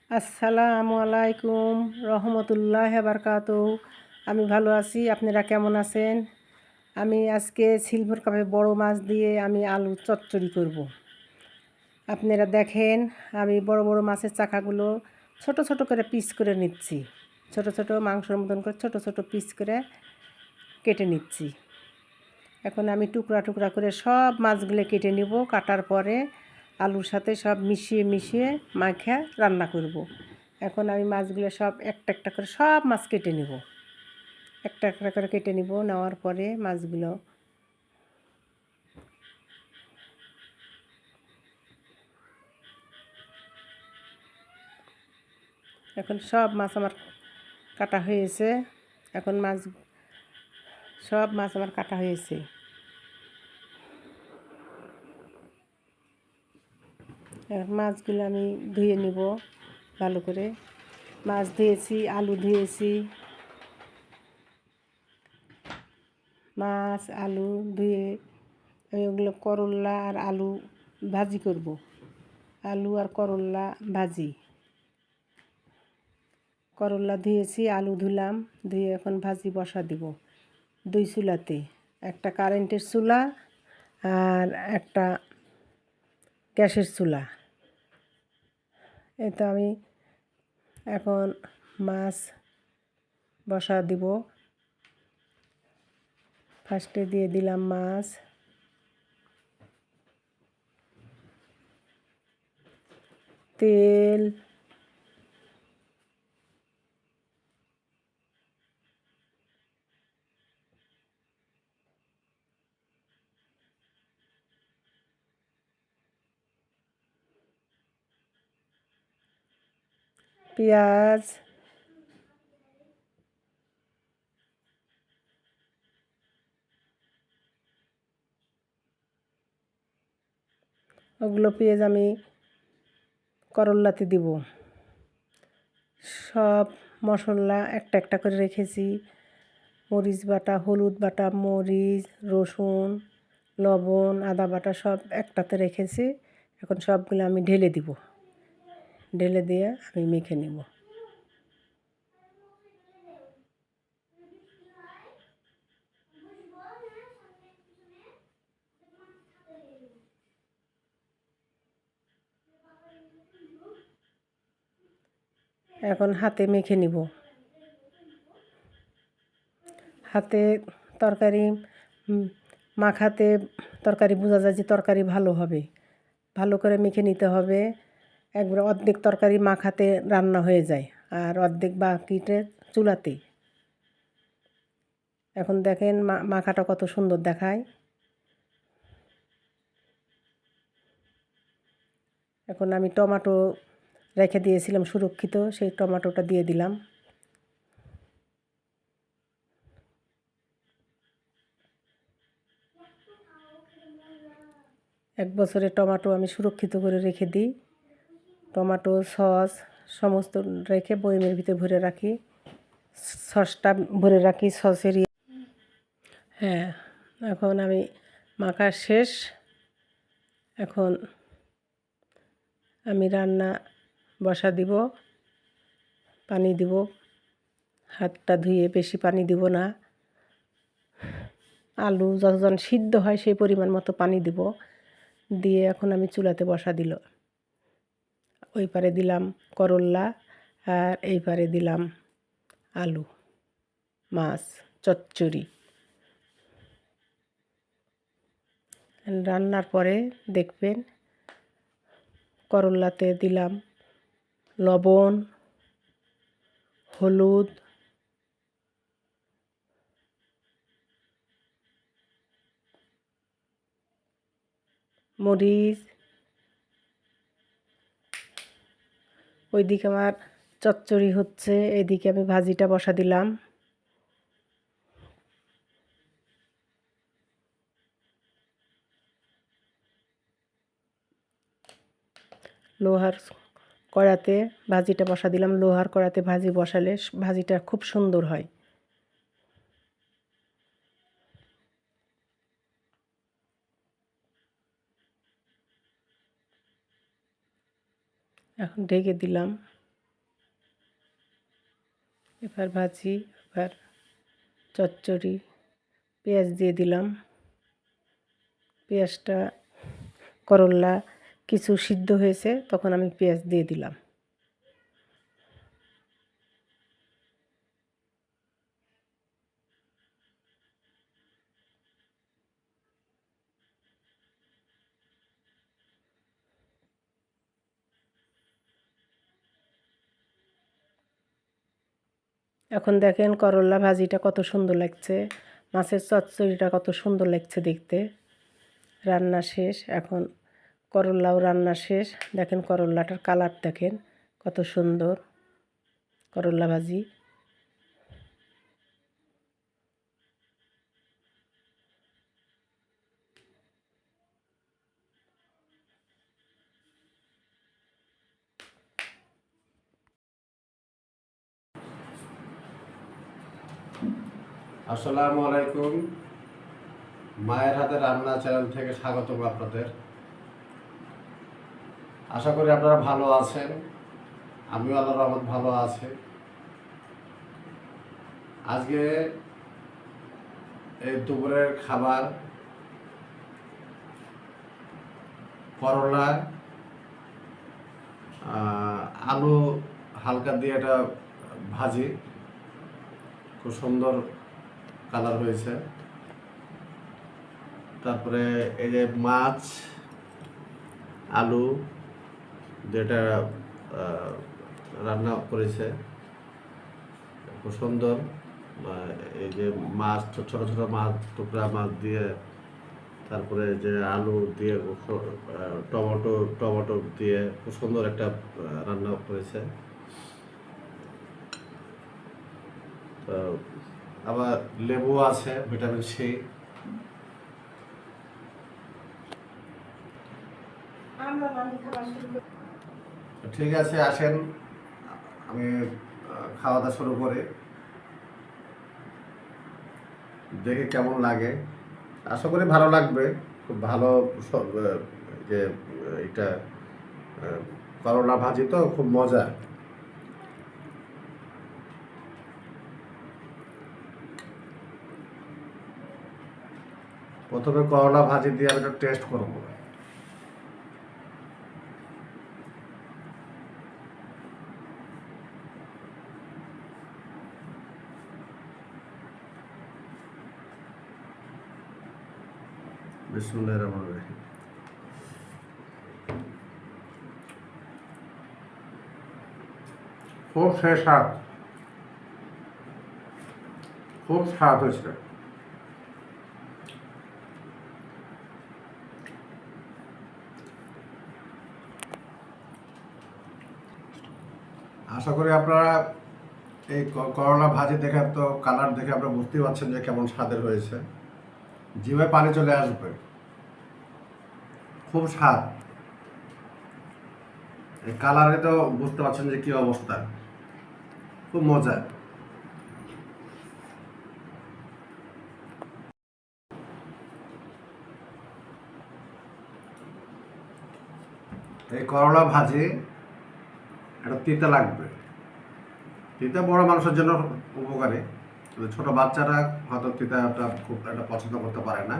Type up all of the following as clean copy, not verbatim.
আসসালামু আলাইকুম রহমতুল্লাহ বারকাতুহু। আমি ভালো আছি, আপনারা কেমন আছেন? আমি আজকে সিলভার কাপে বড় মাছ দিয়ে আমি আলু চচ্চড়ি করব। আপনারা দেখেন, আমি বড় বড় মাছের চাকাগুলো ছোট ছোট করে পিস করে নিচ্ছি। ছোট ছোট মাংসের মতন করে ছোট ছোট পিস করে কেটে নিচ্ছি। এখন আমি টুকরা টুকরা করে সব মাছগুলো কেটে নিব। কাটার পরে আলুর সাথে সব মিশিয়ে মিশিয়ে মাখা রান্না করব। এখন আমি মাছগুলো সব একটা একটা করে সব মাছ কেটে নিব। একটা একটা করে কেটে নিব। নেওয়ার পরে মাছগুলো এখন সব মাছ আমার কাটা হয়েছে। এখন সব মাছ আমার কাটা হয়েছে। মাছগুলো আমি ধুয়ে নিব ভালো করে। মাছ ধুয়েছি, আলু ধুয়েছি। মাছ আলু ধুয়ে আমি ওগুলো করল্লা আর আলু ভাজি করব। আলু আর করল্লা ভাজি। করল্লা ধুয়েছি, আলু ধুলাম, ধুয়ে এখন ভাজি বসা দিব দুই চুলাতে। একটা কারেন্টের চুলা আর একটা গ্যাসের চুলা। এই তো আমি এখন মাছ বসা দিব। ফার্স্টে দিয়ে দিলাম মাছ, তেল, পেঁয়াজ, ওগুলো পেঁয়াজ আমি করল্লাতে দিব। সব মশলা একটা একটা করে রেখেছি। মরিচ বাটা, হলুদ বাটা, মরিচ, রসুন, লবণ, আদা বাটা সব একটাতে রেখেছি। এখন সবগুলো আমি ঢেলে দিব। ঢেলে দিয়ে আমি মেখে নেব। এখন হাতে মেখে নিব। হাতে তরকারি মাখাতে তরকারি বোঝা যায় যে তরকারি ভালো হবে। ভালো করে মেখে নিতে হবে। একবার অর্ধেক তরকারি মাখাতে রান্না হয়ে যায় আর অর্ধেক বাকিতে চুলাতে। এখন দেখেন মাখাটা কত সুন্দর দেখায়। এখন আমি টমেটো রেখে দিয়েছিলাম সুরক্ষিত, সেই টমেটোটা দিয়ে দিলাম। এক বছরের টমেটো আমি সুরক্ষিত করে রেখে দিই। টমেটো সস সমস্ত রেখে বয়মের ভিতরে ভরে রাখি। সসটা ভরে রাখি সসের। হ্যাঁ, এখন আমি মাখা শেষ। এখন আমি রান্না বসা দিব। পানি দিব, হাতটা ধুয়ে বেশি পানি দিব না। আলু যখন সিদ্ধ হয় সেই পরিমাণ মতো পানি দিব। দিয়ে এখন আমি চুলাতে বসা দিল। ওই পারে দিলাম করল্লা আর এই পারে দিলাম আলু মাছ চচ্চড়ি। রান্নার পরে দেখবেন করল্লাতে দিলাম লবণ, হলুদ, মরিচ। ওইদিকে আমার চচ্চড়ি হচ্ছে, এদিকে আমি ভাজিটা বসা দিলাম। লোহার কড়াতে ভাজিটা বসা দিলাম। লোহার কড়াতে ভাজি বসালে ভাজিটা খুব সুন্দর হয়। এখন ঢেকে দিলাম। এবার ভাজি, এবার চচ্চড়ি, পেঁয়াজ দিয়ে দিলাম। পেঁয়াজটা করল্লা কিছু সিদ্ধ হয়েছে, তখন আমি পেঁয়াজ দিয়ে দিলাম। এখন দেখেন করল্লা ভাজিটা কত সুন্দর লাগছে, মাছের চচ্চড়িটা কত সুন্দর লাগছে দেখতে। রান্না শেষ, এখন করল্লাও রান্না শেষ। দেখেন করল্লাটার কালার দেখেন কত সুন্দর করল্লা ভাজি। আসসালামু আলাইকুম। মায়ের হাতে রান্না চ্যানেল থেকে স্বাগতম আপনাদের। আশা করি আপনারা ভালো আছেন, আমিও আল্লাহর রহমত ভালো আছি। আজকে এই দুপুরের খাবার করলা, আলু হালকা দিয়ে একটা ভাজি, খুব সুন্দর কালার হয়েছে। তারপরে এই যে মাছ, আলু যেটা রান্না করেছে, খুব সুন্দর। এই যে মাছ, ছোট ছোট মাছ, টুকরা মাছ দিয়ে, তারপরে যে আলু দিয়ে, টমেটো দিয়ে খুব সুন্দর একটা রান্না করেছে। তো আবার লেবু আছে, ভিটামিন সি। ঠিক আছে, আসেন আমি খাওয়া দাওয়া শুরু করি, দেখে কেমন লাগে। আশা করি ভালো লাগবে। খুব ভালো যে এটা করলা ভাজি তো খুব মজা। প্রথমে করলা ভাজি দিয়ে আমি একটা টেস্ট করবো। বিসমিল্লাহির রহমানির রহিম। খুব স্বাদ, খুব স্বাদ হয়েছে। আশা করি আপনারা এই করলা ভাজি দেখে, তো কালার দেখে আপনারা বুঝতেই পারছেন যে কেমন স্বাদের হয়েছে। জিভে পানি চলে আসবে, খুব স্বাদ। এই কালারে তো বুঝতে পারছেন যে কি অবস্থা, খুব মজা। এই করলা ভাজি একটা তিতা লাগবে। তিতা বড় মানুষের জন্য উপকারী, কিন্তু ছোট বাচ্চারা হয়তো তিতাটা খুব একটা পছন্দ করতে পারে না।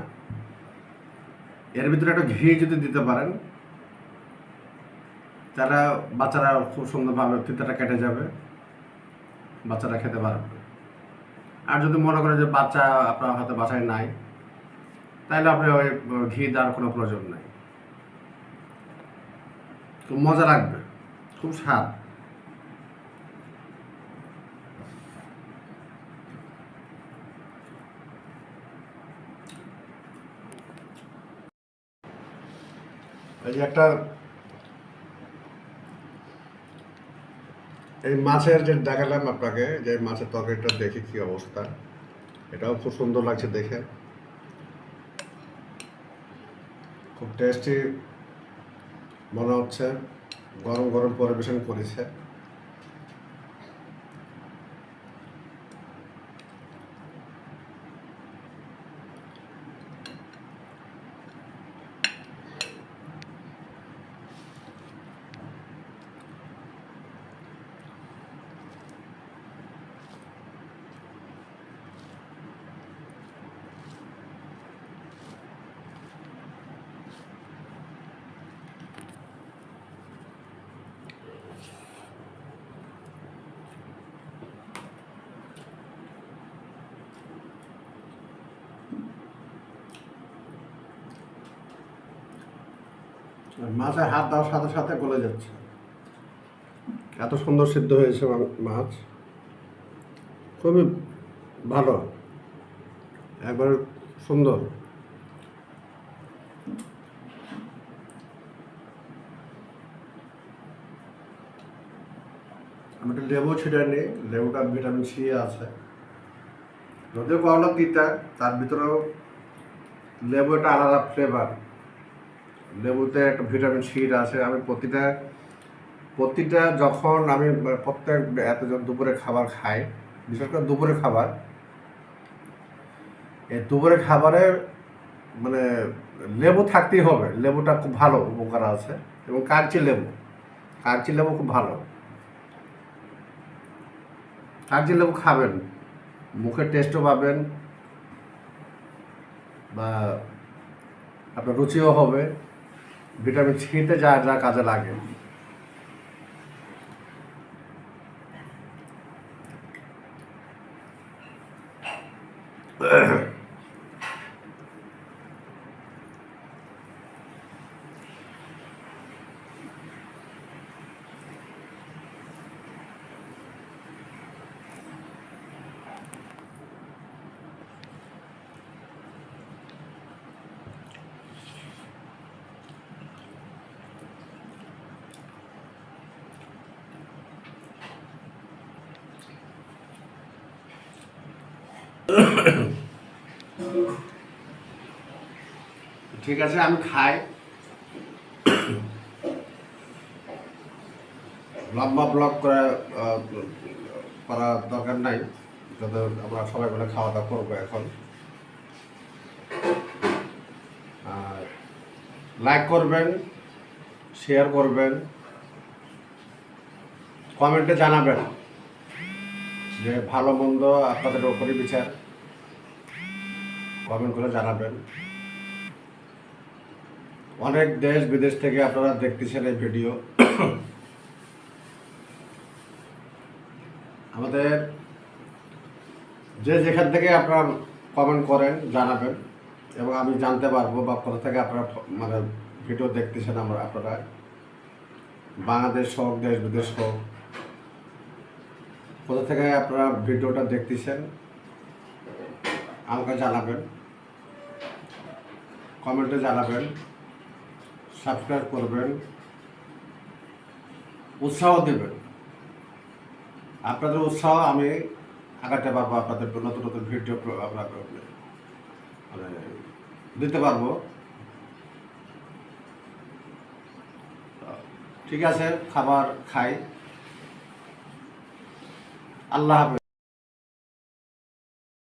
এর ভিতরে একটা ঘি যদি দিতে পারেন, তারা বাচ্চারা খুব সুন্দরভাবে তিতাটা কেটে যাবে, বাচ্চারা খেতে পারবে। আর যদি মনে করেন যে বাচ্চা আপনার হয়তো বাসায় নাই, তাহলে আপনি ওই ঘি দেওয়ার কোনো প্রয়োজন নাই। খুব মজা লাগবে, খুব স্বাদ। এই যে একটা এই মাছের যে দেখালাম আপনাকে, যে মাছের তরকারিটা দেখে কি অবস্থা, এটাও খুব সুন্দর লাগছে দেখে, খুব টেস্টি মনে হচ্ছে। গরম গরম পরিবেশন করেছে। মাছে হাত দেওয়ার সাথে সাথে গলে যাচ্ছে, এত সুন্দর সিদ্ধ হয়েছে মাছ, খুবই ভালো, একবার সুন্দর। আমি একটু লেবু ছিটে নিই, লেবুটা ভিটামিন সি আছে, যদিও করলা তিতা, তার ভিতরেও লেবু একটা আলাদা ফ্লেভার, লেবুতে একটা ভিটামিন সি আছে। আমি প্রতিটা যখন আমি প্রত্যেক এতজন দুপুরে খাবার খাই, বিশেষ করে দুপুরে খাবার, এই দুপুরে খাবারে মানে লেবু থাকতেই হবে, লেবুটা খুব ভালো উপকার আছে। এবং কাগজি লেবু খুব ভালো, কাগজি লেবু খাবেন, মুখের টেস্টও পাবেন, বা আপনার রুচিও হবে, ভিটামিন সিতে যা যা কাজে লাগে। ঠিক আছে, আমি খাই, লম্বা ব্লগ করার দরকার নাই, যাতে আমরা সবাই মিলে খাওয়া দাওয়া করবো এখন। আর লাইক করবেন, শেয়ার করবেন, কমেন্টে জানাবেন যে ভালো মন্দ আপনাদের ওপরই বিচার, কমেন্ট করে জানাবেন। অনেক দেশ বিদেশ থেকে আপনারা দেখতেছেন এই ভিডিও, আমাদের যে যেখান থেকে আপনারা কমেন্ট করেন জানাবেন, এবং আমি জানতে পারবো বা কোথা থেকে আপনারা মানে ভিডিও দেখতেছেন। আপনারা বাংলাদেশ হোক, দেশ বিদেশ হোক, কোথা থেকে আপনারা ভিডিওটা দেখতেছেন আমাকে জানাবেন, কমেন্টে জানাবেন, সাবস্ক্রাইব করবেন, উৎসাহ দেবেন। আপনাদের উৎসাহ আমি আগাতে পারবো, আপনাদের নতুন নতুন ভিডিও আপনার মানে দিতে পারবো। ঠিক আছে, খাবার খাই, আল্লাহ হাফেজ।